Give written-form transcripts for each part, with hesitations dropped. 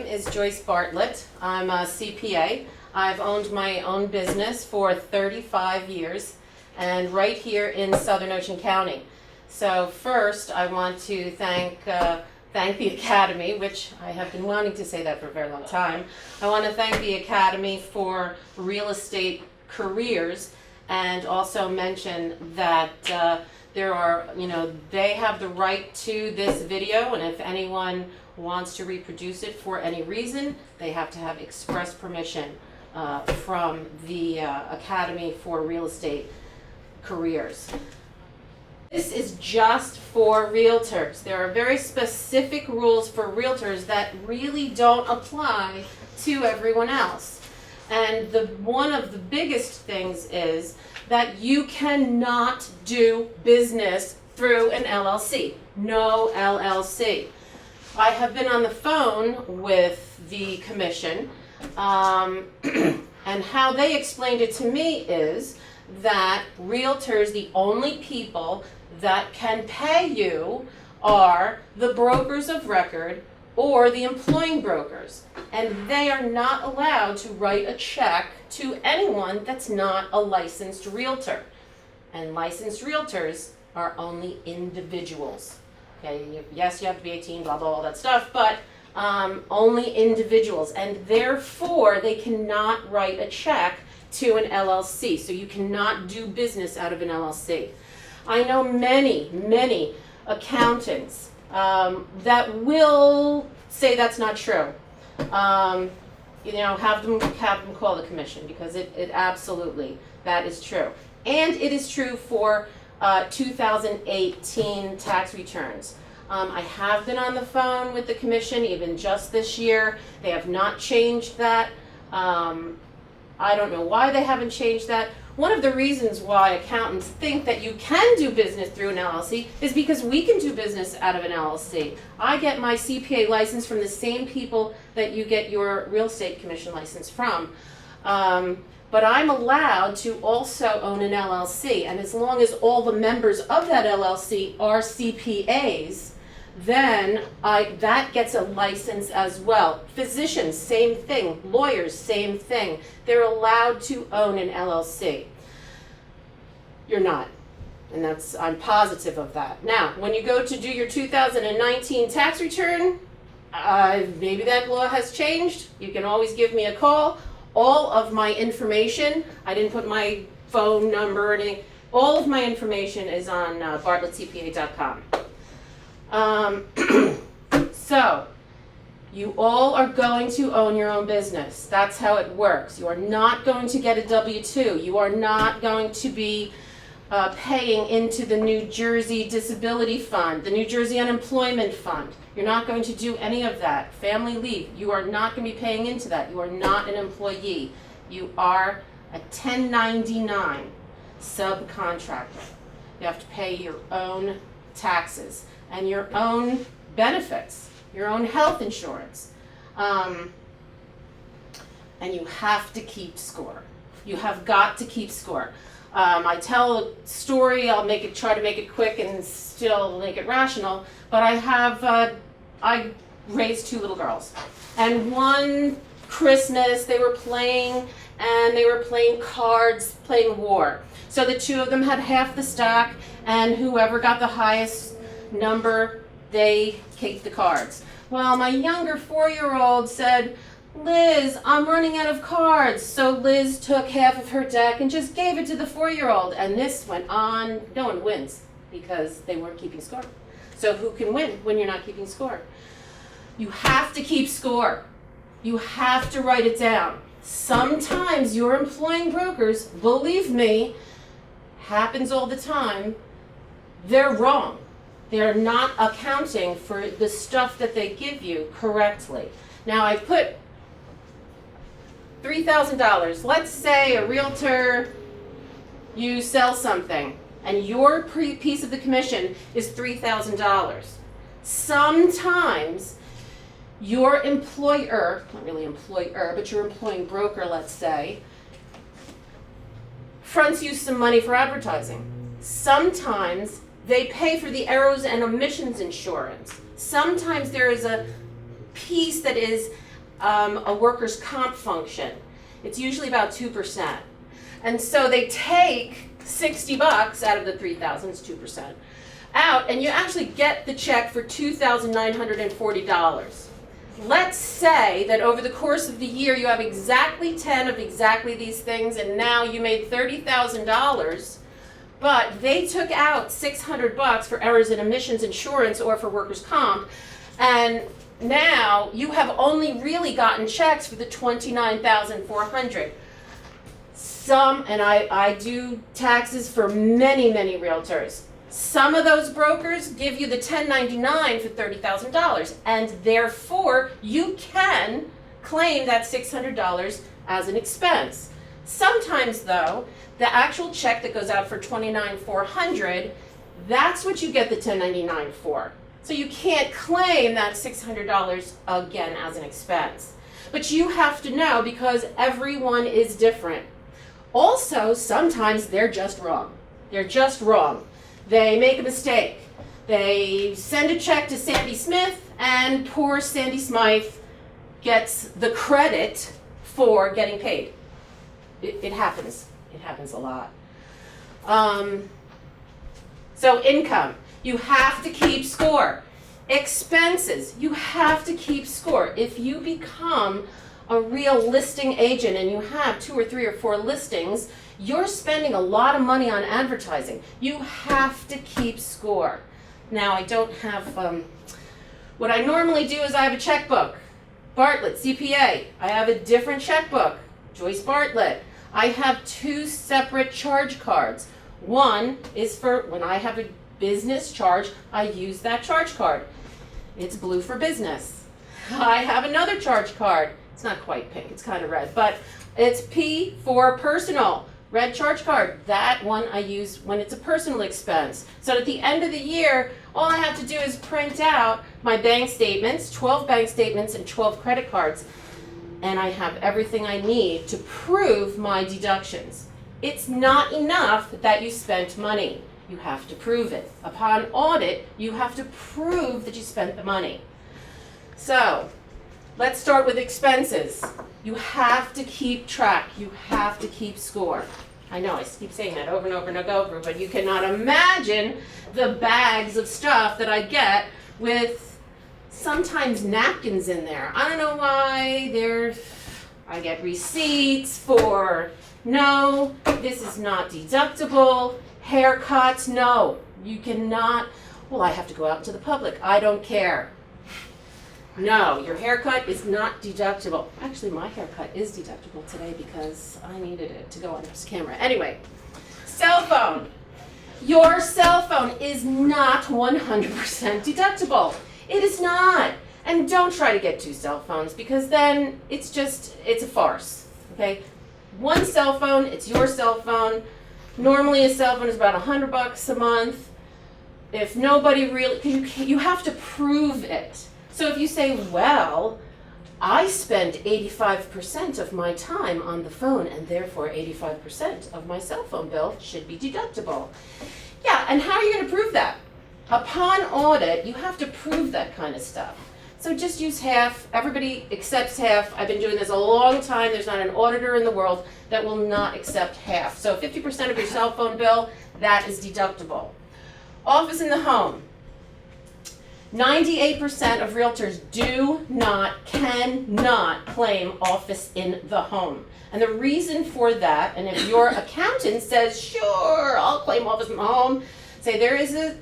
is Joyce Bartlett. I'm a CPA. I've owned my own business for 35 years and right here in Southern Ocean County. So first I want to thank the Academy, which I have been wanting to say that for a very long time. I want to thank the Academy for Real Estate Careers and also mention that there are, they have the right to this video, and if anyone wants to reproduce it for any reason, they have to have express permission from the Academy for Real Estate Careers. This is just for realtors. There are very specific rules for realtors that really don't apply to everyone else. And one of the biggest things is that you cannot do business through an LLC. No LLC. I have been on the phone with the commission, and how they explained it to me is that realtors, the only people that can pay you are the brokers of record or the employing brokers, and they are not allowed to write a check to anyone that's not a licensed realtor. And licensed realtors are only individuals. Okay, yes, you have to be 18, blah, blah, all that stuff, but only individuals, and therefore they cannot write a check to an LLC, so you cannot do business out of an LLC. I know many accountants that will say that's not true. Have them call the commission, because it absolutely, that is true. And it is true for 2018 tax returns. I have been on the phone with the commission even just this year. They have not changed that. I don't know why they haven't changed that. One of the reasons why accountants think that you can do business through an LLC is because we can do business out of an LLC. I get my CPA license from the same people that you get your real estate commission license from. But I'm allowed to also own an LLC, and as long as all the members of that LLC are CPAs, then that gets a license as well. Physicians, same thing. Lawyers, same thing. They're allowed to own an LLC. You're not, and I'm positive of that. Now, when you go to do your 2019 tax return, maybe that law has changed. You can always give me a call. All of my information, I didn't put my phone number or anything, all of my information is on bartlettcpa.com. So, you all are going to own your own business. That's how it works. You are not going to get a W-2. You are not going to be paying into the New Jersey Disability Fund, the New Jersey Unemployment Fund. You're not going to do any of that. Family leave, you are not going to be paying into that. You are not an employee. You are a 1099 subcontractor. You have to pay your own taxes and your own benefits, your own health insurance. And you have to keep score. You have got to keep score. I tell a story, I'll try to make it quick and still make it rational, but I raised two little girls. And one Christmas they were playing cards, playing war. So the two of them had half the stack, and whoever got the highest number, they kicked the cards. Well, my younger 4-year-old said, "Liz, I'm running out of cards." So Liz took half of her deck and just gave it to the 4-year-old. And this went on. No one wins because they weren't keeping score. So who can win when you're not keeping score? You have to keep score. You have to write it down. Sometimes your employing brokers, believe me, happens all the time, they're wrong. They're not accounting for the stuff that they give you correctly. Now I put $3,000. Let's say a realtor, you sell something and your piece of the commission is $3,000. Sometimes your employer, not really employer, but your employing broker, let's say, fronts you some money for advertising. Sometimes they pay for the errors and omissions insurance. Sometimes there is a piece that is a workers' comp function. It's usually about 2%. And so they take $60 out of the $3,000, it's 2%, out, and you actually get the check for $2,940. Let's say that over the course of the year you have exactly 10 of exactly these things, and now you made $30,000, but they took out $600 for errors and omissions insurance or for workers' comp, and now you have only really gotten checks for the $29,400. And I do taxes for many, many realtors. Some of those brokers give you the 1099 for $30,000, and therefore you can claim that $600 as an expense. Sometimes though, the actual check that goes out for $29,400, that's what you get the 1099 for. So you can't claim that $600 again as an expense. But you have to know, because everyone is different. Also, sometimes they're just wrong. They're just wrong. They make a mistake. They send a check to Sandy Smith, and poor Sandy Smythe gets the credit for getting paid. It happens. It happens a lot. So income, you have to keep score. Expenses, you have to keep score. If you become a real listing agent and you have 2 or 3 or 4 listings, you're spending a lot of money on advertising. You have to keep score. Now, I don't have, what I normally do is I have a checkbook, Bartlett CPA. I have a different checkbook, Joyce Bartlett. I have 2 separate charge cards. One is for when I have a business charge, I use that charge card. It's blue for business. I have another charge card. It's not quite pink, it's kind of red, but it's P for personal, red charge card. That one I use when it's a personal expense. So at the end of the year, all I have to do is print out my bank statements, 12 bank statements and 12 credit cards, and I have everything I need to prove my deductions. It's not enough that you spent money. You have to prove it. Upon audit, you have to prove that you spent the money. So, let's start with expenses. You have to keep track. You have to keep score. I know I keep saying that over and over and over, but you cannot imagine the bags of stuff that I get with sometimes napkins in there. I don't know why. I get receipts for, no, this is not deductible. Haircuts, no, you cannot. Well, I have to go out into the public. I don't care. No, your haircut is not deductible. Actually, my haircut is deductible today because I needed it to go on this camera. Anyway, cell phone. Your cell phone is not 100% deductible. It is not. And don't try to get 2 cell phones, because then it's a farce, okay? 1 cell phone, it's your cell phone. Normally a cell phone is about $100 a month. If nobody really, you have to prove it. So if you say, well, I spend 85% of my time on the phone, and therefore 85% of my cell phone bill should be deductible. Yeah, and how are you going to prove that? Upon audit, you have to prove that kind of stuff. So just use half. Everybody accepts half. I've been doing this a long time. There's not an auditor in the world that will not accept half. So 50% of your cell phone bill, that is deductible. Office in the home. 98% of realtors cannot claim office in the home. And the reason for that, and if your accountant says, sure, I'll claim office in the home, say there's a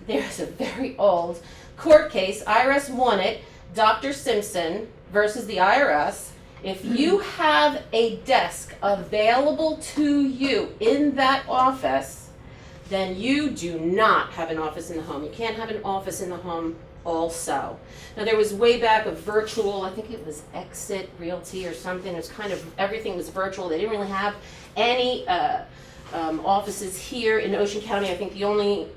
very old court case, IRS won it, Dr. Simpson versus the IRS. If you have a desk available to you in that office, then you do not have an office in the home. You can't have an office in the home also. Now there was way back a virtual, I think it was Exit Realty or something. It was kind of, everything was virtual. They didn't really have any offices here in Ocean County. I think the only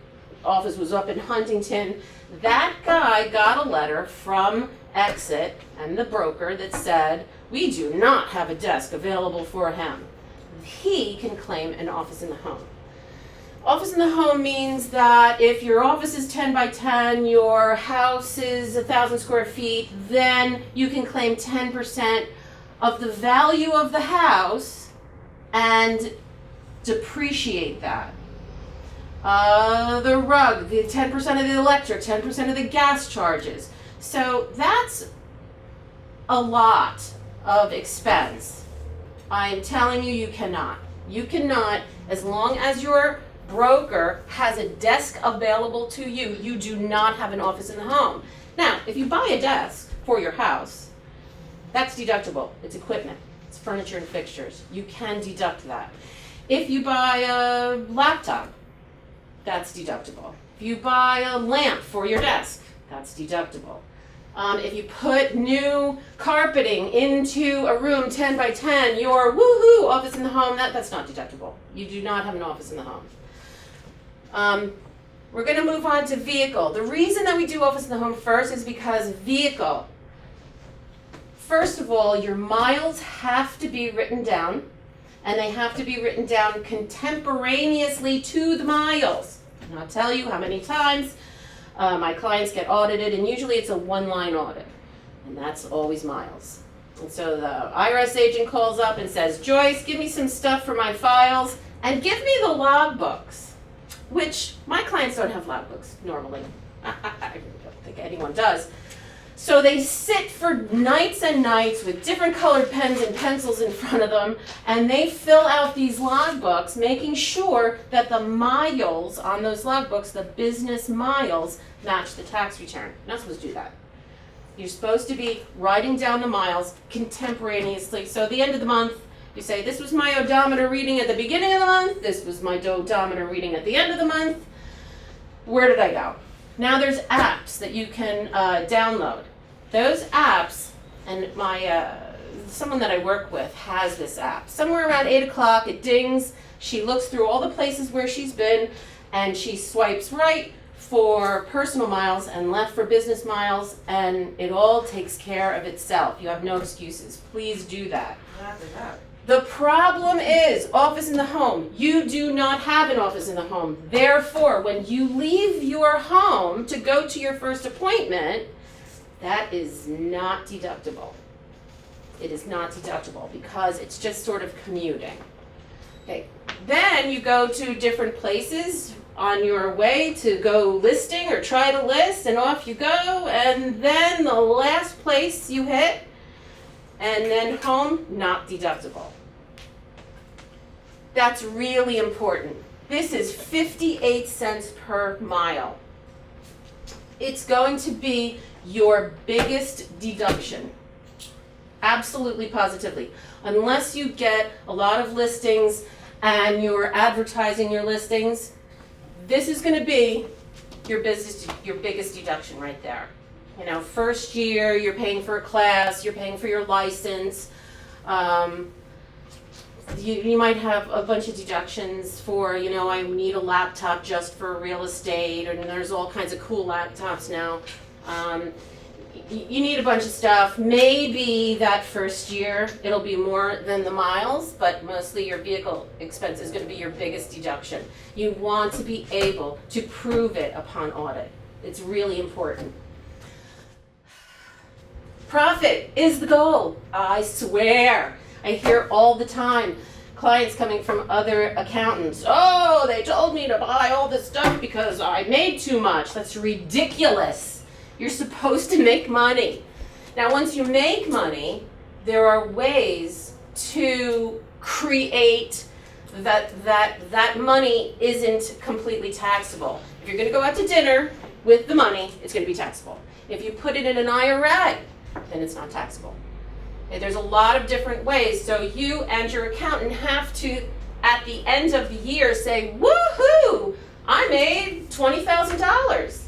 office was up in Huntington. That guy got a letter from Exit and the broker that said, we do not have a desk available for him. He can claim an office in the home. Office in the home means that if your office is 10 by 10, your house is 1,000 square feet, then you can claim 10% of the value of the house and depreciate that. The rug, the 10% of the electric, 10% of the gas charges. So that's a lot of expense. I am telling you, you cannot. You cannot, as long as your broker has a desk available to you, you do not have an office in the home. Now, if you buy a desk for your house, that's deductible. It's equipment. It's furniture and fixtures. You can deduct that. If you buy a laptop, that's deductible. If you buy a lamp for your desk, that's deductible. If you put new carpeting into a room 10 by 10, your woohoo office in the home, that's not deductible. You do not have an office in the home. We're going to move on to vehicle. The reason that we do office in the home first is because vehicle. First of all, your miles have to be written down, and they have to be written down contemporaneously to the miles. And I'll tell you how many times my clients get audited, and usually it's a one-line audit, and that's always miles. And so the IRS agent calls up and says, Joyce, give me some stuff for my files, and give me the logbooks, which my clients don't have logbooks normally. I don't think anyone does. So they sit for nights and nights with different colored pens and pencils in front of them, and they fill out these logbooks, making sure that the miles on those logbooks, the business miles, match the tax return. You're not supposed to do that. You're supposed to be writing down the miles contemporaneously. So at the end of the month, you say, this was my odometer reading at the beginning of the month, this was my odometer reading at the end of the month. Where did I go? Now there's apps that you can download. Those apps, and my someone that I work with has this app. Somewhere around 8 o'clock, it dings. She looks through all the places where she's been, and she swipes right for personal miles and left for business miles, and it all takes care of itself. You have no excuses. Please do that. The problem is office in the home. You do not have an office in the home. Therefore, when you leave your home to go to your first appointment, that is not deductible. It is not deductible because it's just sort of commuting. Okay. Then you go to different places on your way to go listing or try to list, and off you go, and then the last place you hit, and then home, not deductible. That's really important. This is 58 cents per mile. It's going to be your biggest deduction. Absolutely, positively. Unless you get a lot of listings and you're advertising your listings, this is going to be your biggest deduction right there. You know, first year, you're paying for a class, you're paying for your license. You might have a bunch of deductions for, you know, I need a laptop just for real estate, and there's all kinds of cool laptops now. You need a bunch of stuff. Maybe that first year it'll be more than the miles, but mostly your vehicle expense is going to be your biggest deduction. You want to be able to prove it upon audit. It's really important. Profit is the goal. I swear. I hear all the time clients coming from other accountants. Oh, they told me to buy all this stuff because I made too much. That's ridiculous. You're supposed to make money. Now, once you make money, there are ways to create that money isn't completely taxable. If you're going to go out to dinner with the money, it's going to be taxable. If you put it in an IRA, then it's not taxable. And there's a lot of different ways. So you and your accountant have to, at the end of the year, say, woohoo, I made $20,000.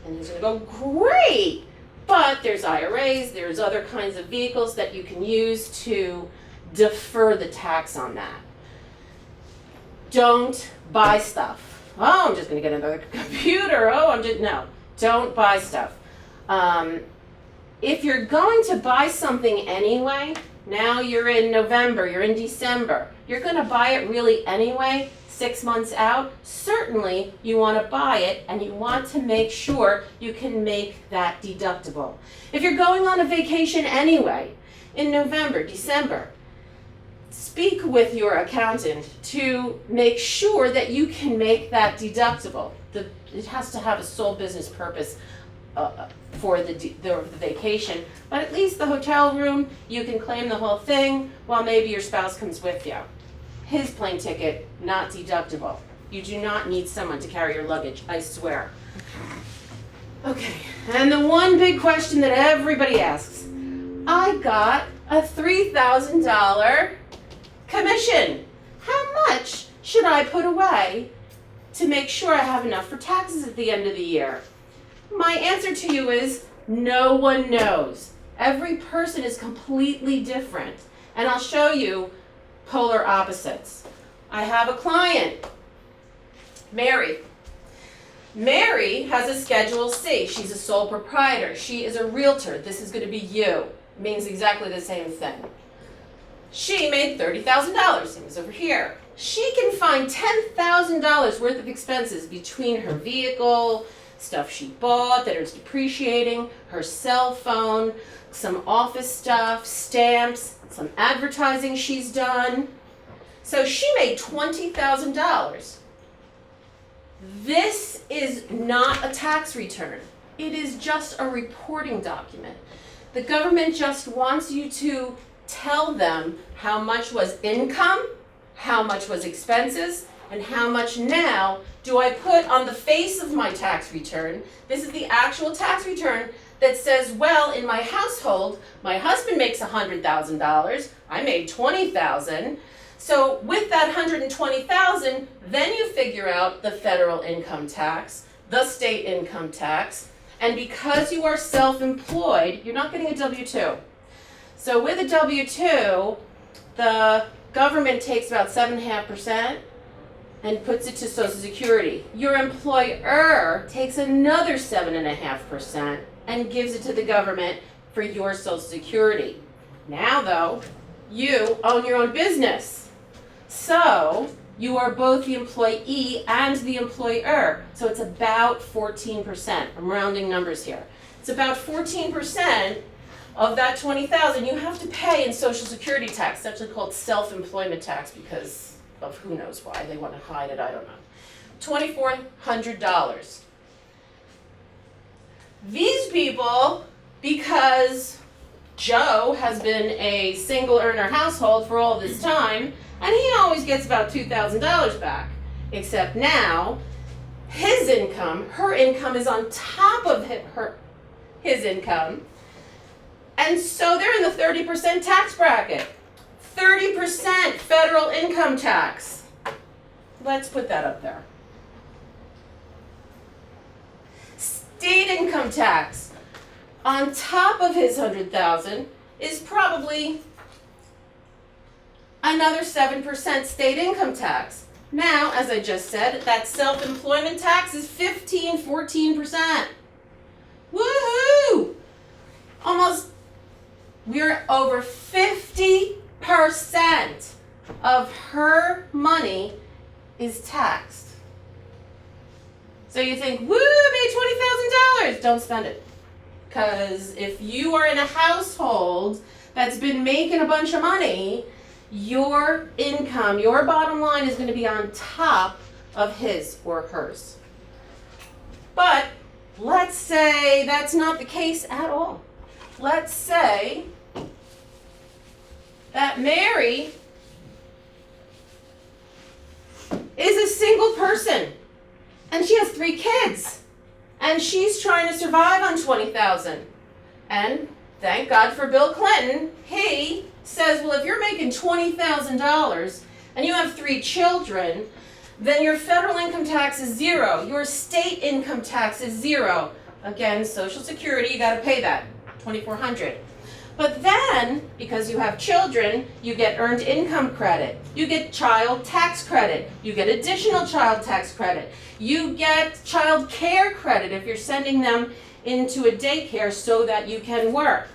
And he's going to go, great. But there's IRAs, there's other kinds of vehicles that you can use to defer the tax on that. Don't buy stuff. Oh, I'm just going to get another computer. No, don't buy stuff. If you're going to buy something anyway, now you're in November, you're in December, you're going to buy it really anyway, 6 months out, certainly you want to buy it and you want to make sure you can make that deductible. If you're going on a vacation anyway, in November, December, speak with your accountant to make sure that you can make that deductible. It has to have a sole business purpose for the vacation, but at least the hotel room, you can claim the whole thing while maybe your spouse comes with you. His plane ticket, not deductible. You do not need someone to carry your luggage, I swear. Okay, and the one big question that everybody asks, I got a $3,000 commission. How much should I put away to make sure I have enough for taxes at the end of the year? My answer to you is no one knows. Every person is completely different. And I'll show you polar opposites. I have a client, Mary. Mary has a Schedule C. She's a sole proprietor. She is a realtor. This is going to be you. It means exactly the same thing. She made $30,000. Same as over here. She can find $10,000 worth of expenses between her vehicle, stuff she bought that is depreciating, her cell phone, some office stuff, stamps, some advertising she's done. So she made $20,000. This is not a tax return. It is just a reporting document. The government just wants you to tell them how much was income, how much was expenses, and how much now do I put on the face of my tax return. This is the actual tax return that says, well, in my household, my husband makes $100,000, I made $20,000. So with that $120,000, then you figure out the federal income tax, the state income tax, and because you are self-employed, you're not getting a W-2. So with a W-2, the government takes about 7.5% and puts it to Social Security. Your employer takes another 7.5% and gives it to the government for your Social Security. Now though, you own your own business. So you are both the employee and the employer. So it's about 14%. I'm rounding numbers here. It's about 14% of that $20,000 you have to pay in Social Security tax. It's actually called self-employment tax because of who knows why. They want to hide it, I don't know. $2,400. These people, because Joe has been a single earner household for all this time, and he always gets about $2,000 back. Except now, his income, her income is on top of his income. And so they're in the 30% tax bracket. 30% federal income tax. Let's put that up there. State income tax on top of his $100,000 is probably another 7% state income tax. Now, as I just said, that self-employment tax is 14%. Woohoo! We're over 50% of her money is taxed. So you think, woo, I made $20,000. Don't spend it. Because if you are in a household that's been making a bunch of money, your income, your bottom line is going to be on top of his or hers. But let's say that's not the case at all. Let's say that Mary is a single person and she has 3 kids and she's trying to survive on $20,000. And thank God for Bill Clinton. He says, well, if you're making $20,000 and you have 3 children, then your federal income tax is 0. Your state income tax is 0. Again, Social Security, you got to pay that, $2,400. But then, because you have children, you get earned income credit. You get child tax credit. You get additional child tax credit. You get child care credit if you're sending them into a daycare so that you can work.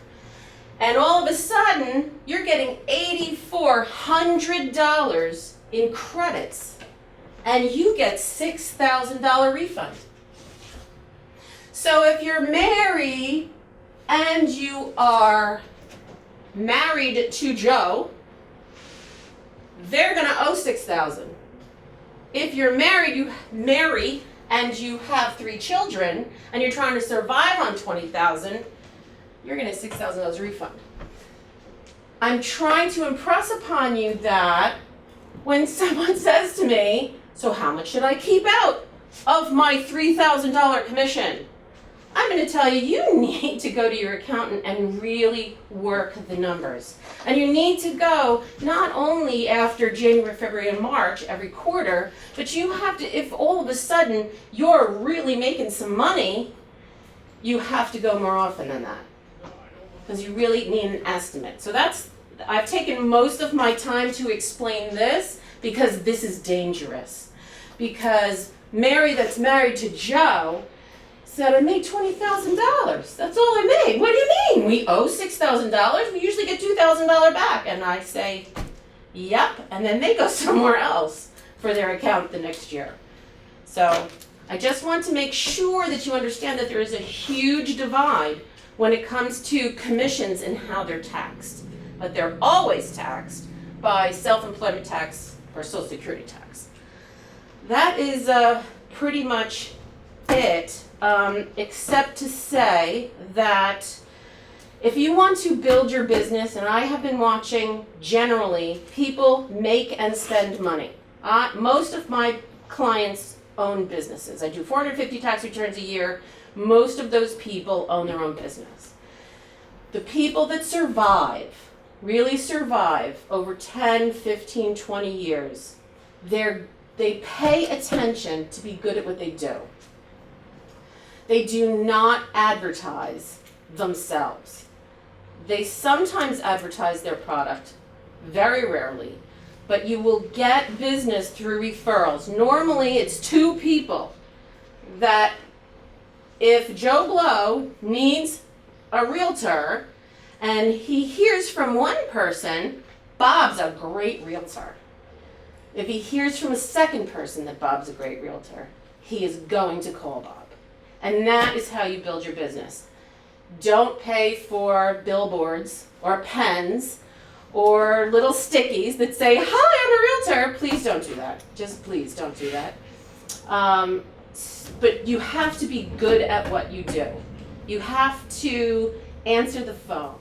And all of a sudden, you're getting $8,400 in credits. and you get $6,000 refund. So if you're married and you are married to Joe, they're gonna owe $6,000. If you're married, you marry and you have 3 children and you're trying to survive on $20,000, you're gonna get $6,000 refund. I'm trying to impress upon you that when someone says to me, so how much should I keep out of my $3,000 commission? I'm going to tell you, you need to go to your accountant and really work the numbers. And you need to go not only after January, February, and March every quarter, but you have to, if all of a sudden you're really making some money, you have to go more often than that. Because you really need an estimate. So I've taken most of my time to explain this because this is dangerous. Because Mary that's married to Joe said, I made $20,000. That's all I made. What do you mean? We owe $6,000. We usually get $2,000 back. And I say, yep. And then they go somewhere else for their account the next year. So I just want to make sure that you understand that there is a huge divide when it comes to commissions and how they're taxed. But they're always taxed by self-employment tax or Social Security tax. That is pretty much it, except to say that if you want to build your business, and I have been watching generally people make and spend money. Most of my clients own businesses. I do 450 tax returns a year. Most of those people own their own business. The people that survive, really survive over 10, 15, 20 years, they pay attention to be good at what they do. They do not advertise themselves. They sometimes advertise their product, very rarely, but you will get business through referrals. Normally it's 2 people that if Joe Blow needs a realtor and he hears from one person, Bob's a great realtor. If he hears from a second person that Bob's a great realtor, he is going to call Bob. And that is how you build your business. Don't pay for billboards or pens or little stickies that say, hi, I'm a realtor. Please don't do that. Just please don't do that. But you have to be good at what you do. You have to answer the phone.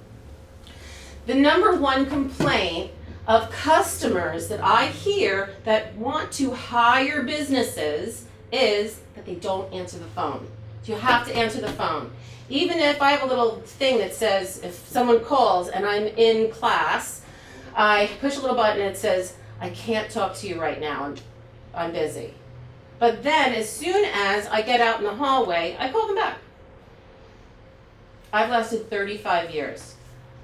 The number one complaint of customers that I hear that want to hire businesses is that they don't answer the phone. You have to answer the phone. Even if I have a little thing that says, if someone calls and I'm in class, I push a little button and it says, I can't talk to you right now, I'm busy. But then as soon as I get out in the hallway, I call them back. I've lasted 35 years.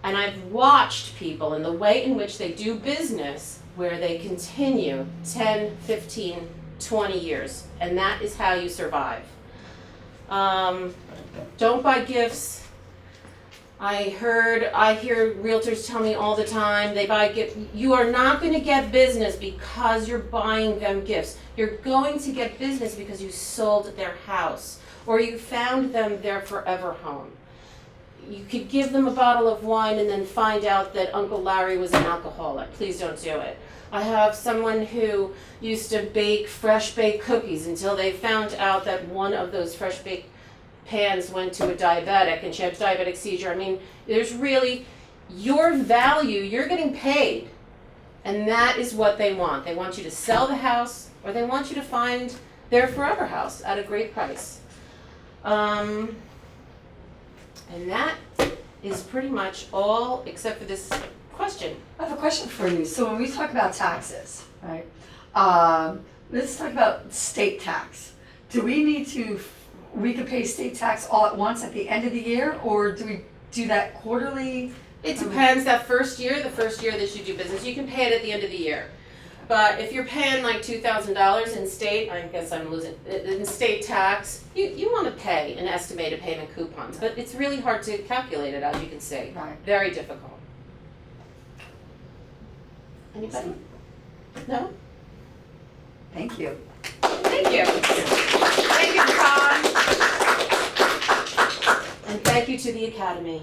And I've watched people and the way in which they do business where they continue 10, 15, 20 years. And that is how you survive. Don't buy gifts. I hear realtors tell me all the time, they buy gifts. You are not going to get business because you're buying them gifts. You're going to get business because you sold their house or you found them their forever home. You could give them a bottle of wine and then find out that Uncle Larry was an alcoholic. Please don't do it. I have someone who used to bake fresh baked cookies until they found out that one of those fresh baked pans went to a diabetic and she had a diabetic seizure. I mean, there's really your value, you're getting paid. And that is what they want. They want you to sell the house or they want you to find their forever house at a great price. And that is pretty much all except for this question. I have a question for you. So when we talk about taxes, right? Let's talk about state tax. Do we could pay state tax all at once at the end of the year, or do we do that quarterly? It depends. The first year that you do business, you can pay it at the end of the year. But if you're paying like $2,000 in state, I guess I'm losing, in state tax, you want to pay an estimated payment coupons. But it's really hard to calculate it, as you can see. Right. Very difficult. Anybody? No? Thank you. Thank you. Thank you, Tom. And thank you to the Academy.